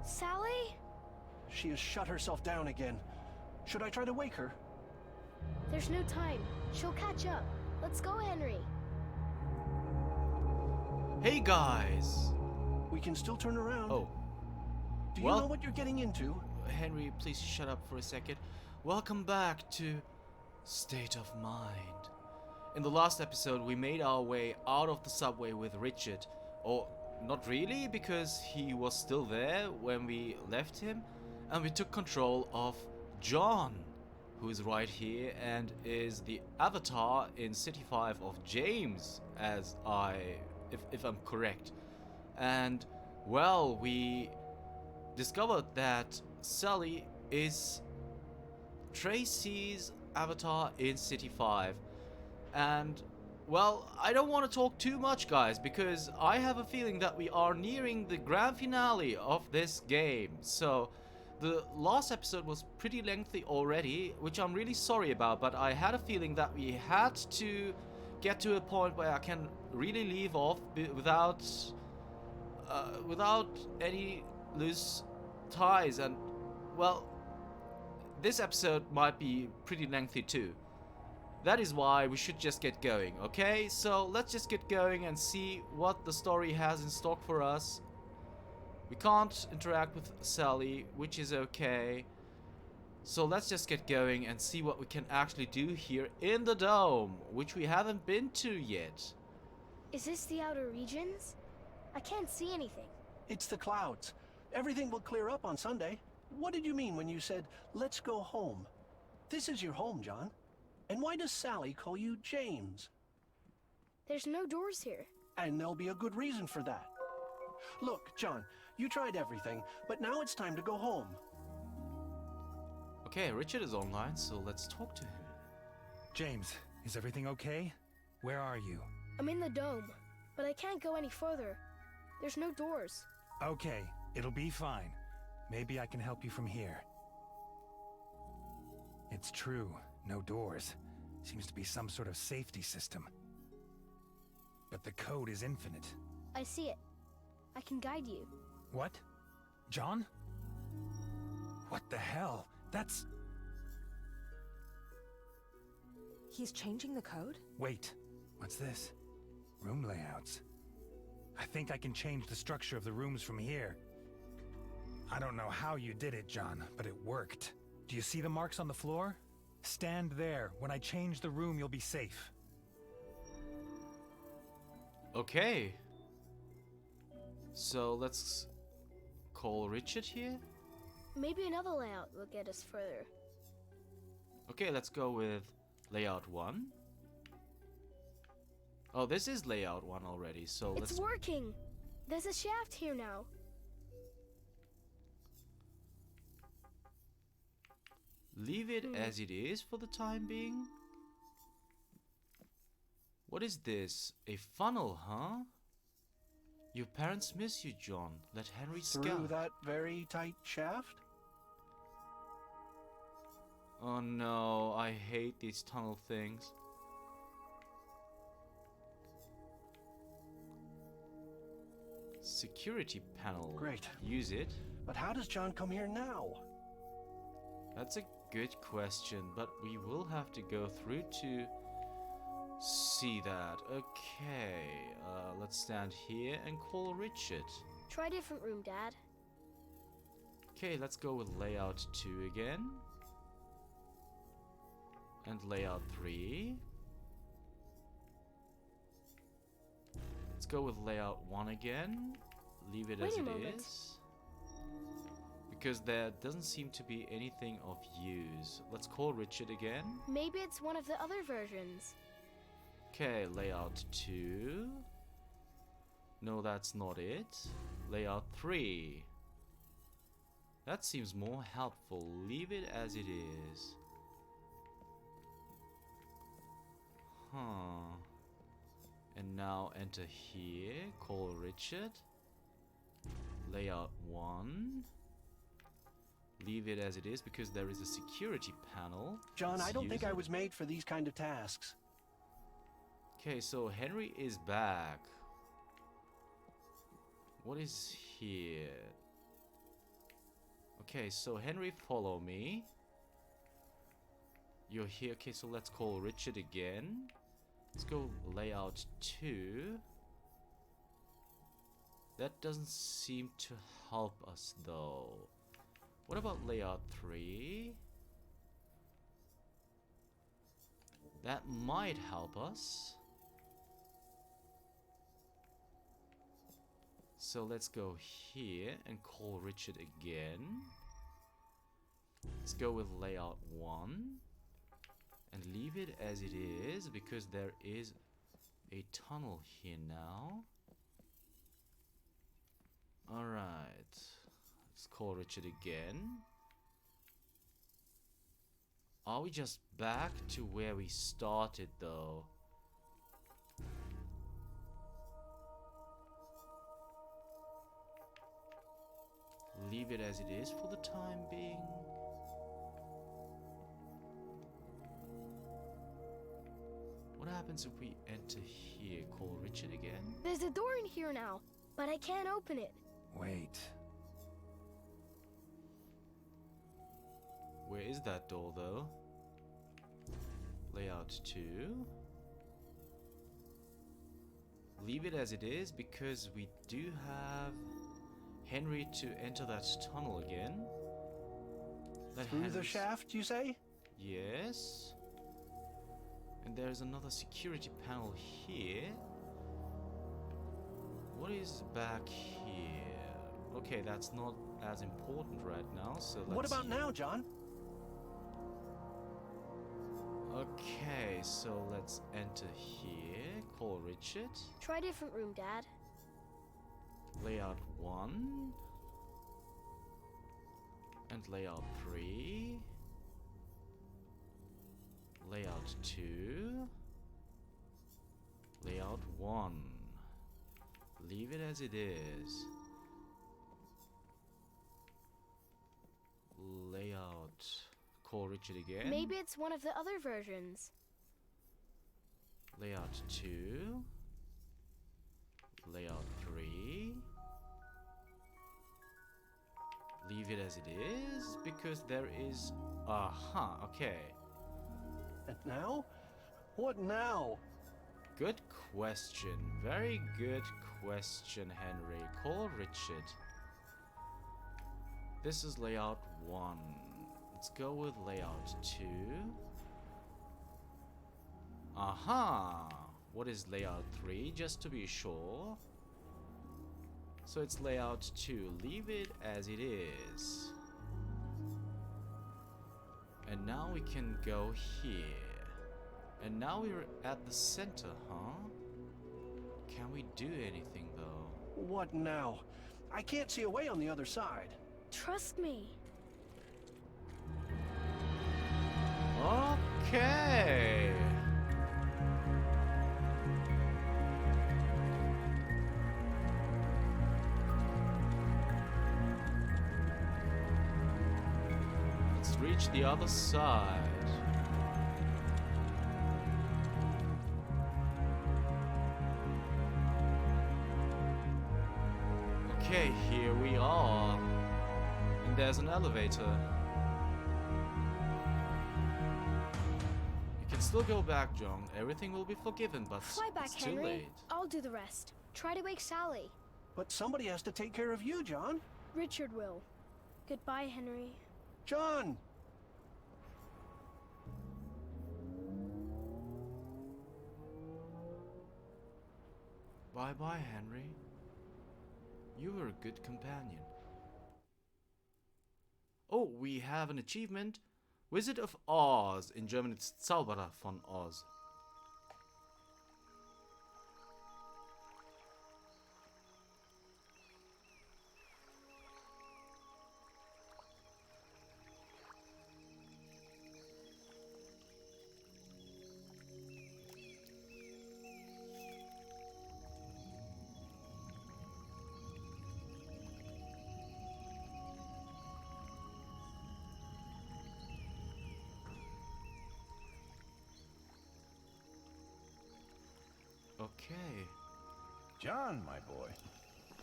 Sally? She has shut herself down again. Should I try to wake her? There's no time. She'll catch up. Let's go, Henry. Hey guys! We can still turn around. Oh, Do you well- know what you're getting into? Henry, please shut up for a second. Welcome back to State of Mind. In the last episode, we made our way out of the subway with Richard. Or, not really, because he was still there when we left him. And we took control of John, who is right here and is the avatar in City 5 of James, if I'm correct. And, well, we discovered that Sally is Tracy's avatar in City 5. And, well, I don't want to talk too much, guys, because I have a feeling that we are nearing the grand finale of this game. So, the last episode was pretty lengthy already, which I'm really sorry about, but I had a feeling that we had to get to a point where I can really leave off without any loose ties. And, well, this episode might be pretty lengthy too. That is why we should just get going, okay? So let's just get going and see what the story has in stock for us. We can't interact with Sally, which is okay. So let's just get going and see what we can actually do here in the dome, which we haven't been to yet. Is this the outer regions? I can't see anything. It's the clouds. Everything will clear up on Sunday. What did you mean when you said, let's go home? This is your home, John. And why does Sally call you James? There's no doors here. And there'll be a good reason for that. Look, John, you tried everything, but now it's time to go home. Okay, Richard is online, so let's talk to him. James, is everything okay? Where are you? I'm in the dome, but I can't go any further. There's no doors. Okay, it'll be fine. Maybe I can help you from here. It's true, no doors. Seems to be some sort of safety system. But the code is infinite. I see it. I can guide you. What? John? What the hell? That's... He's changing the code? Wait, what's this? Room layouts. I think I can change the structure of the rooms from here. I don't know how you did it, John, but it worked. Do you see the marks on the floor? Stand there. When I change the room, you'll be safe. Okay. So let's call Richard here. Maybe another layout will get us further. Okay, let's go with layout 1. Oh, this is layout 1 already, so It's let's... working! There's a shaft here now. leave it as it is for the time being. What is this? A funnel, huh? Your parents miss you, John. Let Henry Through scout. that very tight shaft? Oh no, I hate these tunnel things. Security panel. Great. Use it. But how does John come here now? That's a good question, but we will have to go through to see that. Okay, let's stand here and call Richard. Try a different room, Dad. Okay, let's go with layout 2 again. And layout 3. Let's go with layout 1 again. Leave it Wait as a it moment. is. Because there doesn't seem to be anything of use. Let's call Richard again. Maybe it's one of the other versions. Okay, layout 2. No, that's not it. Layout 3. That seems more helpful. Leave it as it is. Huh. And now enter here. Call Richard. Layout 1. Leave it as it is because there is a security panel. John, Let's I don't use think it. I was made for these kind of tasks. Okay, so Henry is back. What is here? Okay, so Henry, follow me. You're here. Okay, so let's call Richard again. Let's go layout 2. That doesn't seem to help us though. What about layout 3? That might help us. So let's go here and call Richard again. Let's go with layout 1 and leave it as it is because there is a tunnel here now. Alright, let's call Richard again. Are we just back to where we started though? Leave it as it is for the time being. What happens if we enter here? Call Richard again? There's a door in here now, but I can't open it. Wait. Where is that door though? Layout 2. Leave it as it is because we do have Henry to enter that tunnel again. Through the shaft, you say? Yes. And there's another security panel here. What is back here? Okay, that's not as important right now, so let's... What about now, John? Okay, so let's enter here. Call Richard. Try a different room, Dad. Layout 1. And layout 3. Layout 2. Layout 1. Leave it as it is. Layout. Call Richard again. Maybe it's one of the other versions. Layout 2. Layout 3. Leave it as it is because there is... Aha, okay. And now? What now? Good question. Very good question, Henry. Call Richard. This is layout 1. Let's go with layout 2. Aha! What is layout 3? Just to be sure. So it's layout 2. Leave it as it is. And now we can go here. And now we're at the center, huh? Can we do anything though? What now? I can't see a way on the other side. Trust me. Okay. Let's reach the other side. Okay, here we are. And there's an elevator. You can still go back, John. Everything will be forgiven, but Fly back, it's too Henry. late. I'll do the rest. Try to wake Sally. But somebody has to take care of you, John. Richard will. Goodbye, Henry. John! Bye-bye, Henry. You were a good companion. Oh, we have an achievement. Wizard of Oz. In German it's Zauberer von Oz. Okay. John, my boy,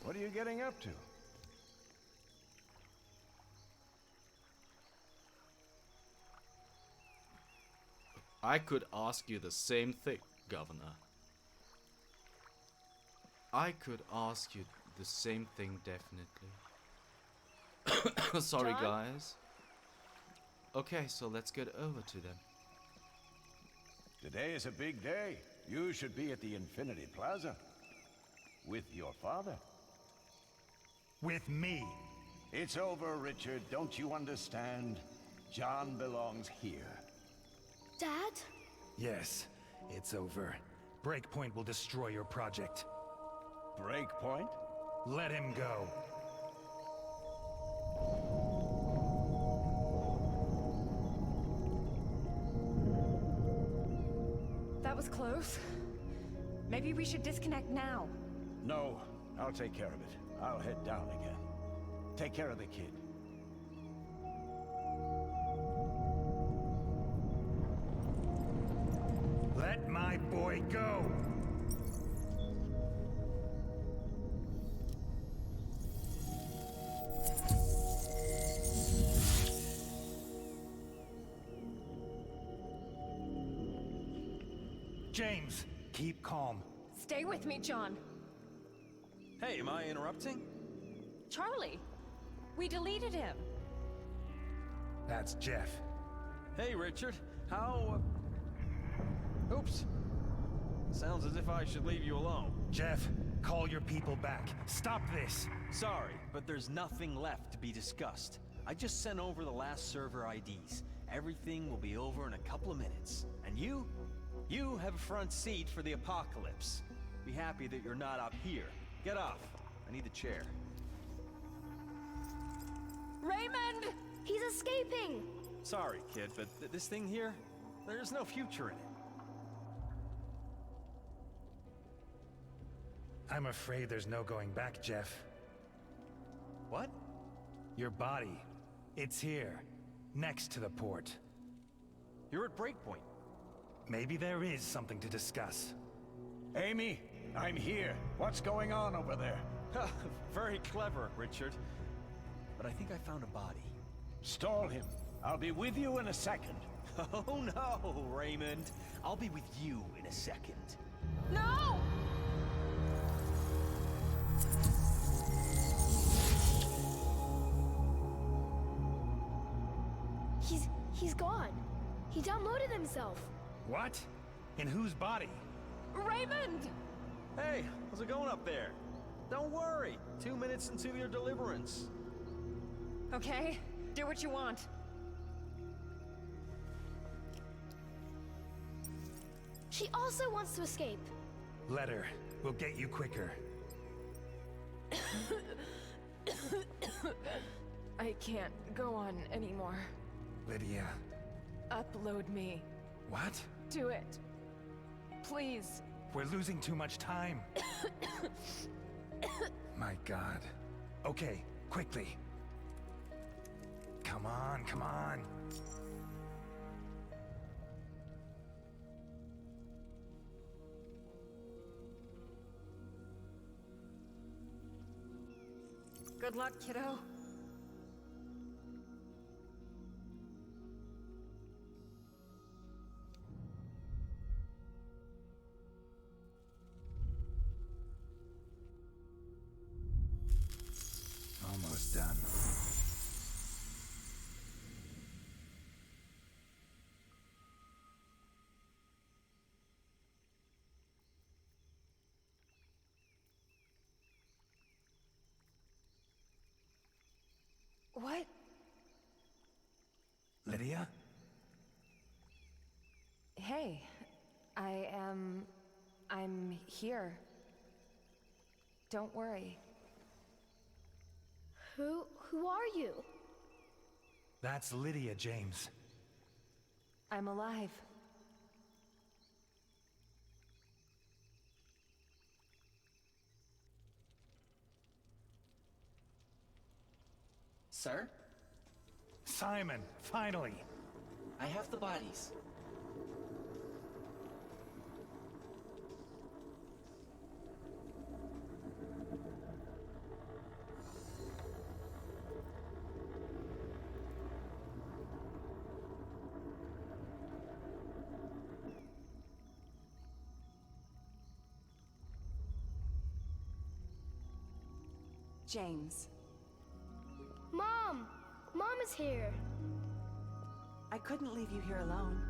what are you getting up to? I could ask you the same thing, Governor. I could ask you the same thing, definitely. Sorry, John? guys. Okay, so let's get over to them. Today is a big day. You should be at the Infinity Plaza. With your father. With me. It's over, Richard. Don't you understand? John belongs here. Dad? Yes, it's over. Breakpoint will destroy your project. Breakpoint? Let him go. That was close. Maybe we should disconnect now. No, I'll take care of it. I'll head down again. Take care of the kid. Let my boy go! James, keep calm. Stay with me, John. Hey, am I interrupting? Charlie, we deleted him. That's Jeff. Hey, Richard. How... Oops. Sounds as if I should leave you alone. Jeff, call your people back. Stop this! Sorry, but there's nothing left to be discussed. I just sent over the last server IDs. Everything will be over in a couple of minutes. And you have a front seat for the apocalypse. Be happy that you're not up here. Get off. I need the chair. Raymond! He's escaping! Sorry, kid, but this thing here, there's no future in it. I'm afraid there's no going back, Jeff. What? Your body. It's here. Next to the port. You're at Breakpoint. Maybe there is something to discuss. Amy, I'm here. What's going on over there? Very clever, Richard. But I think I found a body. Stall him. I'll be with you in a second. Oh no, Raymond. I'll be with you in a second. No! He's gone. He downloaded himself. What? In whose body? Raymond! Hey, how's it going up there? Don't worry. 2 minutes into your deliverance. Okay, do what you want. She also wants to escape. Let her. We'll get you quicker. I can't go on anymore. Lydia. Upload me. What? Do it. Please. We're losing too much time. My God. Okay, quickly. Come on, come on. Good luck, kiddo. Almost done. What? Lydia? Hey, I'm here. Don't worry. Who are you? That's Lydia, James. I'm alive. Sir, Simon, finally. I have the bodies. James. Mom! Mom is here. I couldn't leave you here alone.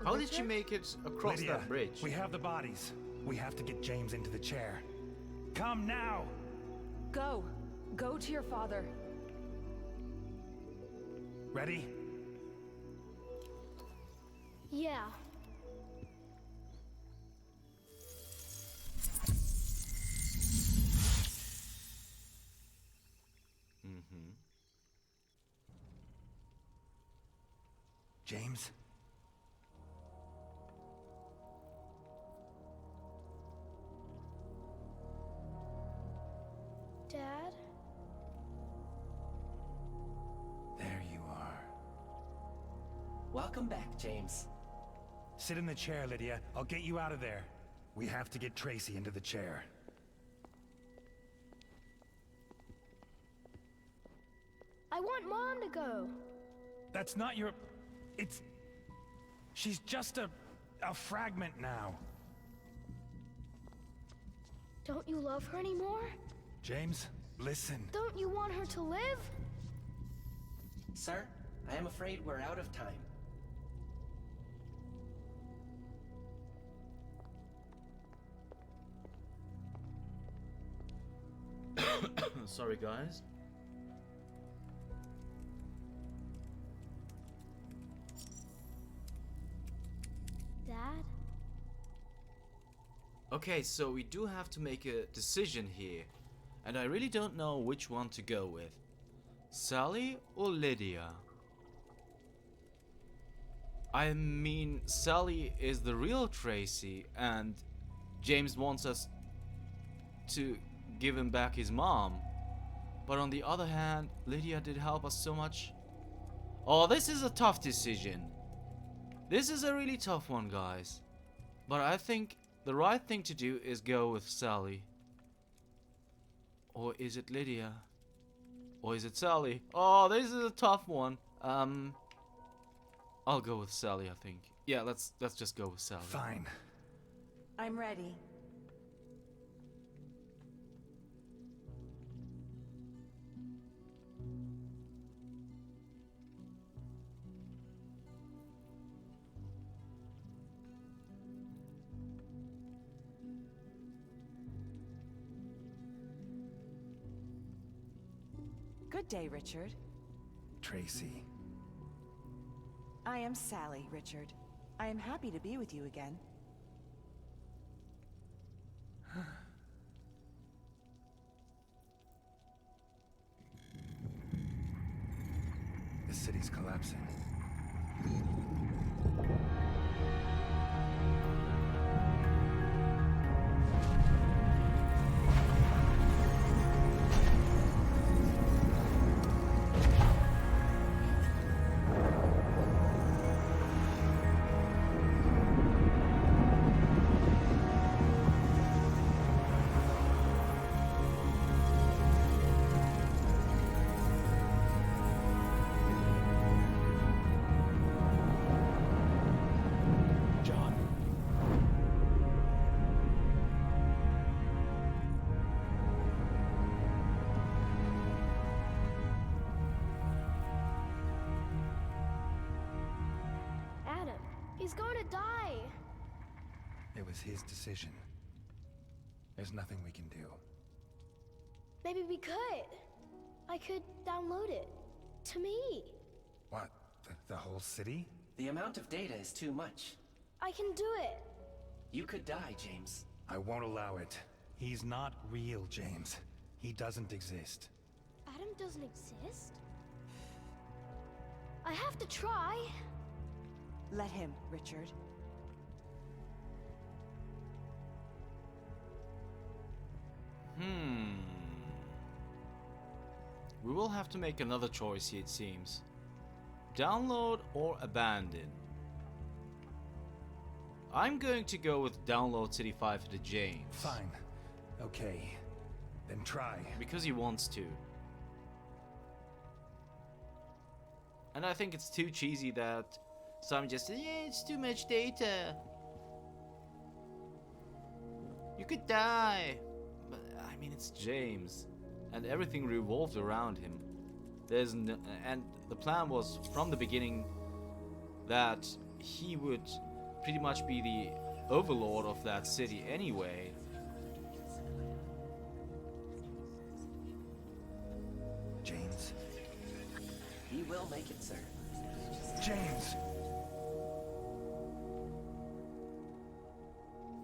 How did she make it across Lydia, that bridge? we have the bodies. We have to get James into the chair. Come now! Go. Go to your father. Ready? Yeah. Mm-hmm. James? Dad? There you are. Welcome back, James. Sit in the chair, Lydia. I'll get you out of there. We have to get Tracy into the chair. I want Mom to go. That's not your... It's... She's just a fragment now. Don't you love her anymore? James, listen. Don't you want her to live? Sir, I am afraid we're out of time. Sorry, guys. Dad? Okay, so we do have to make a decision here. And I really don't know which one to go with. Sally or Lydia? I mean, Sally is the real Tracy, and James wants us to give him back his mom. But on the other hand, Lydia did help us so much. Oh, this is a tough decision. This is a really tough one, guys. But I think the right thing to do is go with Sally. Or is it Lydia? Or is it Sally? Oh, this is a tough one. I'll go with Sally, I think. Yeah, let's just go with Sally. Fine. I'm ready. Good day, Richard. Tracy. I am Sally, Richard. I am happy to be with you again. The city's collapsing. He's going to die. It was his decision. There's nothing we can do. Maybe we could. I could download it. To me. What? The whole city? The amount of data is too much. I can do it. You could die, James. I won't allow it. He's not real, James. He doesn't exist. Adam doesn't exist? I have to try. Let him, Richard. We will have to make another choice here, it seems. Download or abandon? I'm going to go with download City 5 to James. Fine. Okay. Then try. Because he wants to. And I think it's too cheesy that some just say, yeah, it's too much data. You could die. But I mean, it's James. and everything revolved around him. And the plan was from the beginning that he would pretty much be the overlord of that city anyway. James. He will make it, sir. James!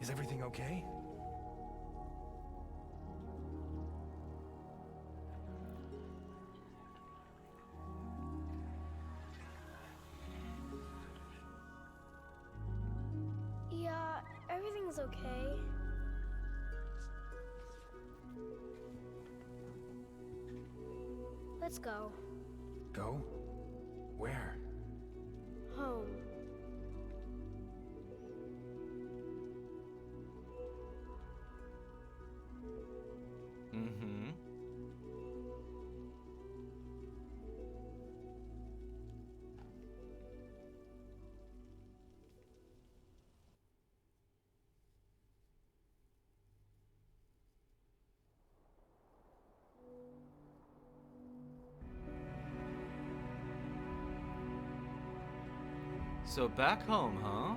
Is everything okay? Yeah, everything's okay. Let's go. Go? Where? Home. Mm-hmm. So back home, huh?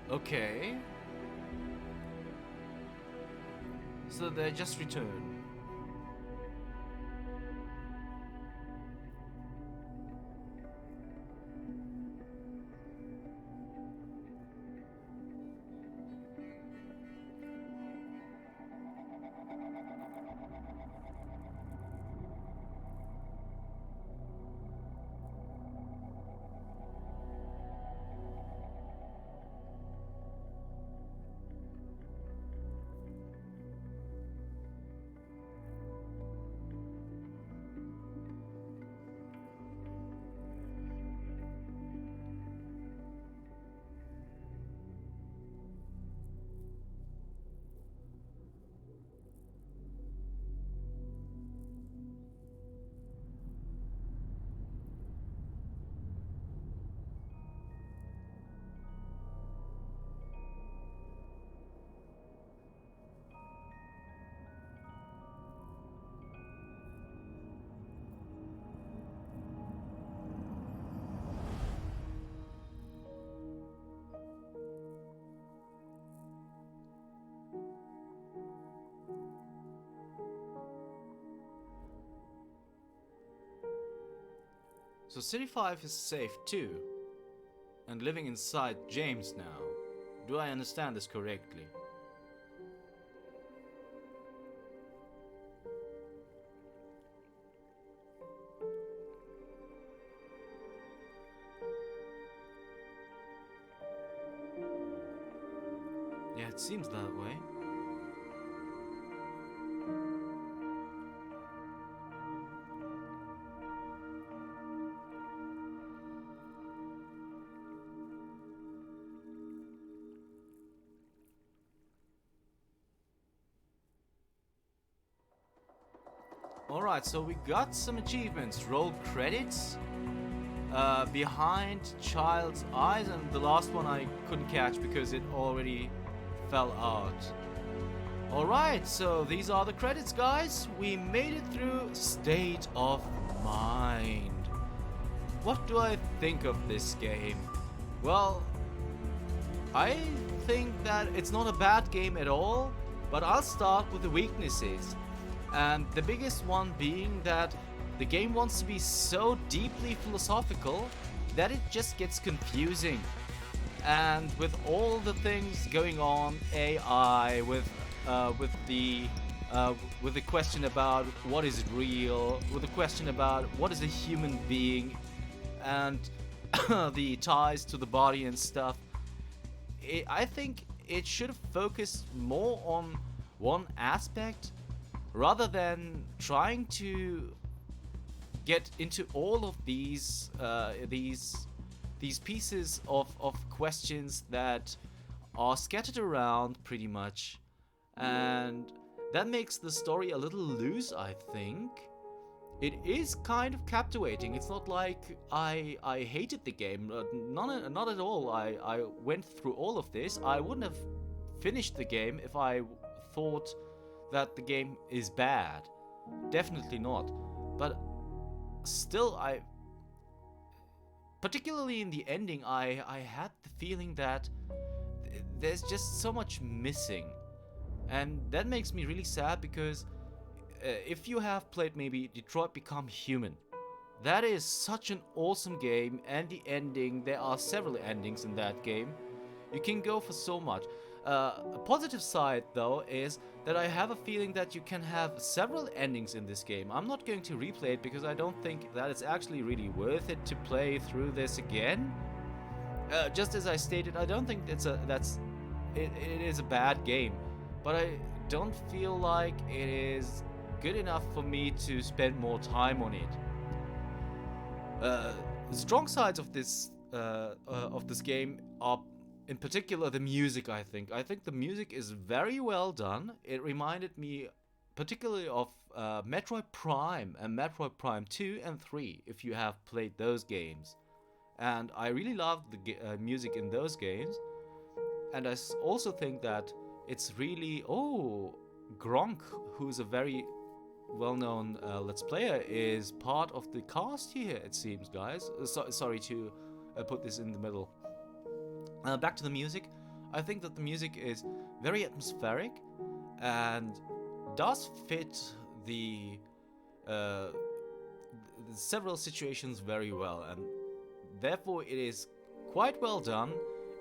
Okay. So they just returned. So City 5 is safe too, and living inside James now. Do I understand this correctly? Yeah, it seems that way. Alright, so we got some achievements. Roll credits. Behind Child's Eyes, and the last one I couldn't catch because it already fell out. Alright, so these are the credits, guys. We made it through State of Mind. What do I think of this game? Well, I think that it's not a bad game at all, but I'll start with the weaknesses. And the biggest one being that the game wants to be so deeply philosophical that it just gets confusing. And with all the things going on, AI, with the question about what is real, with the question about what is a human being, and the ties to the body and stuff, I think it should have focused more on one aspect rather than trying to get into all of these pieces of questions that are scattered around pretty much, and that makes the story a little loose, I think. it is kind of captivating. It's not like I hated the game, not at all. I went through all of this. I wouldn't have finished the game if I thought that the game is bad. Definitely not. But still, particularly in the ending, I had the feeling that there's just so much missing. And that makes me really sad, because if you have played maybe Detroit Become Human, that is such an awesome game, and the ending, there are several endings in that game. You can go for so much. A positive side, though, is that I have a feeling that you can have several endings in this game. I'm not going to replay it because I don't think that it's actually really worth it to play through this again. Just as I stated, I don't think it is a bad game, but I don't feel like it is good enough for me to spend more time on it. The strong sides of this game are, in particular, the music. I think the music is very well done. It reminded me particularly of Metroid Prime and Metroid Prime 2 and 3, if you have played those games. And I really loved the music in those games. And I also think that it's really... Oh, Gronk, who's a very well-known Let's Player, is part of the cast here, it seems, guys. Sorry to put this in the middle. Back to the music. I think that the music is very atmospheric and does fit the several situations very well, and therefore it is quite well done,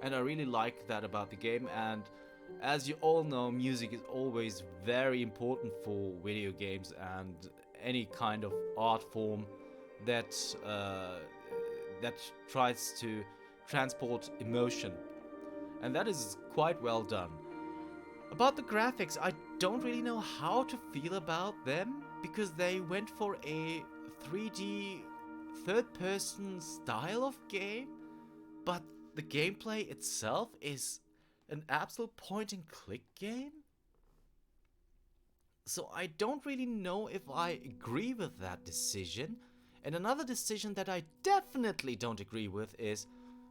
and I really like that about the game. And as you all know, music is always very important for video games and any kind of art form that tries to transport emotion, and that is quite well done. About the graphics, I don't really know how to feel about them, because they went for a 3D third-person style of game, but the gameplay itself is an absolute point-and-click game. So I don't really know if I agree with that decision. And another decision that I definitely don't agree with is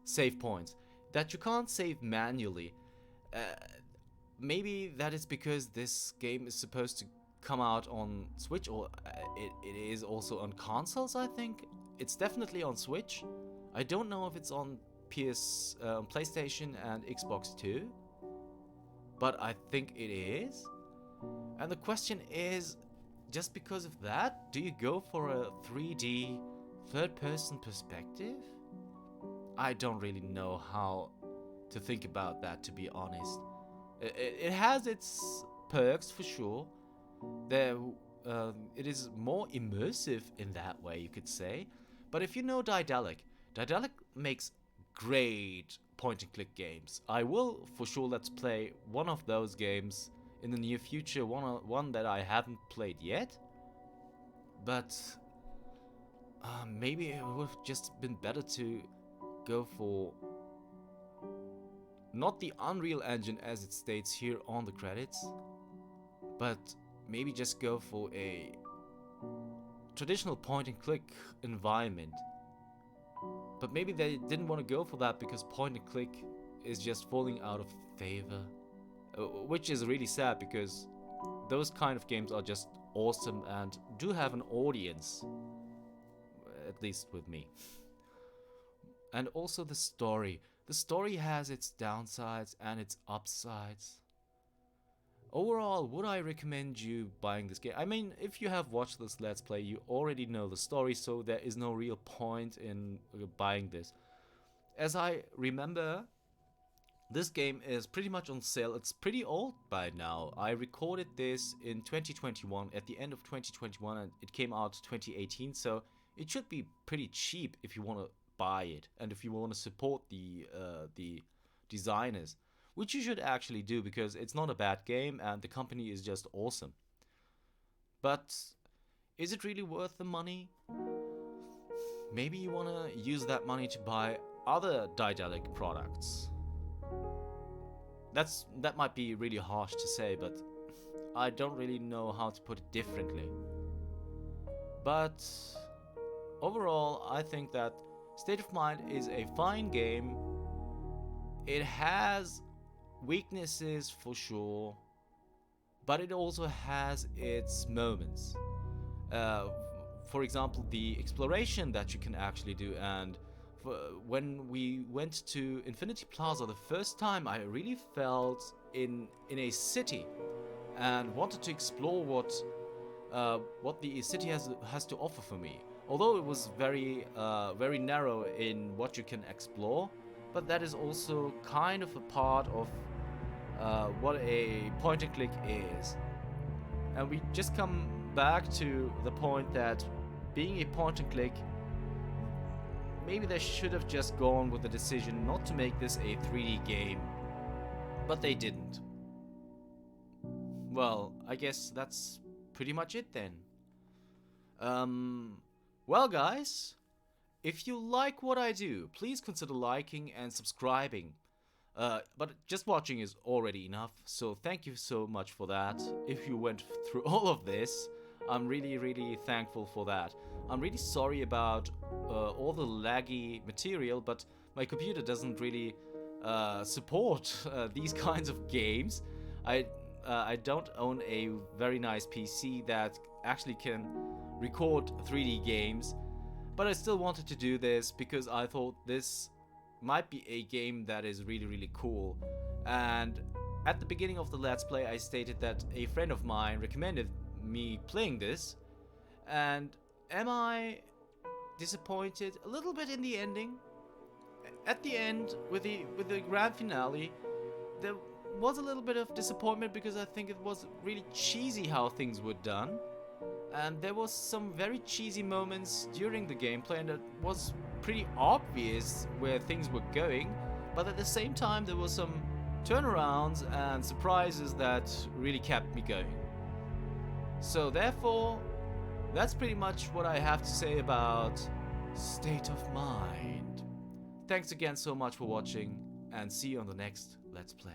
save points, that you can't save manually. Maybe that is because this game is supposed to come out on Switch, or it is also on consoles. I think it's definitely on Switch. I don't know if it's on PlayStation and Xbox too, but I think it is. And the question is, just because of that, do you go for a 3D third-person perspective? I don't really know how to think about that, to be honest. It has its perks for sure. It is more immersive in that way, you could say. But if you know Daedalic makes great point-and-click games. I will for sure let's play one of those games in the near future, one that I haven't played yet. But maybe it would have just been better to go for not the Unreal Engine as it states here on the credits, but maybe just go for a traditional point-and-click environment. But maybe they didn't want to go for that because point-and-click is just falling out of favor, which is really sad, because those kind of games are just awesome and do have an audience, at least with me. And also the story. The story has its downsides and its upsides. Overall, would I recommend you buying this game? I mean, if you have watched this Let's Play, you already know the story, so there is no real point in buying this. As I remember, this game is pretty much on sale. It's pretty old by now. I recorded this in 2021, at the end of 2021, and it came out 2018, so it should be pretty cheap if you want to buy it, and if you want to support the designers, which you should actually do, because it's not a bad game and the company is just awesome. But is it really worth the money? Maybe you want to use that money to buy other Daedalic products. That might be really harsh to say, but I don't really know how to put it differently. But overall, I think that State of Mind is a fine game. It has weaknesses for sure, but it also has its moments. For example, the exploration that you can actually do, and when we went to Infinity Plaza the first time, I really felt in a city and wanted to explore what the city has to offer for me. Although it was very narrow in what you can explore, but that is also kind of a part of what a point and click is. And we just come back to the point that being a point and click, maybe they should have just gone with the decision not to make this a 3D game, but they didn't. Well, I guess that's pretty much it then. Well guys, if you like what I do, please consider liking and subscribing. But just watching is already enough, so thank you so much for that. If you went through all of this, I'm really thankful for that. I'm really sorry about all the laggy material, but my computer doesn't really support these kinds of games. I don't own a very nice PC that actually can record 3D games, but I still wanted to do this because I thought this might be a game that is really cool. And at the beginning of the Let's Play, I stated that a friend of mine recommended me playing this, and am I disappointed a little bit in the ending? At the end, with the grand finale, there was a little bit of disappointment because I think it was really cheesy how things were done, and there was some very cheesy moments during the gameplay, and it was pretty obvious where things were going, but at the same time there was some turnarounds and surprises that really kept me going. So therefore, that's pretty much what I have to say about State of Mind. Thanks again so much for watching, and see you on the next Let's Play.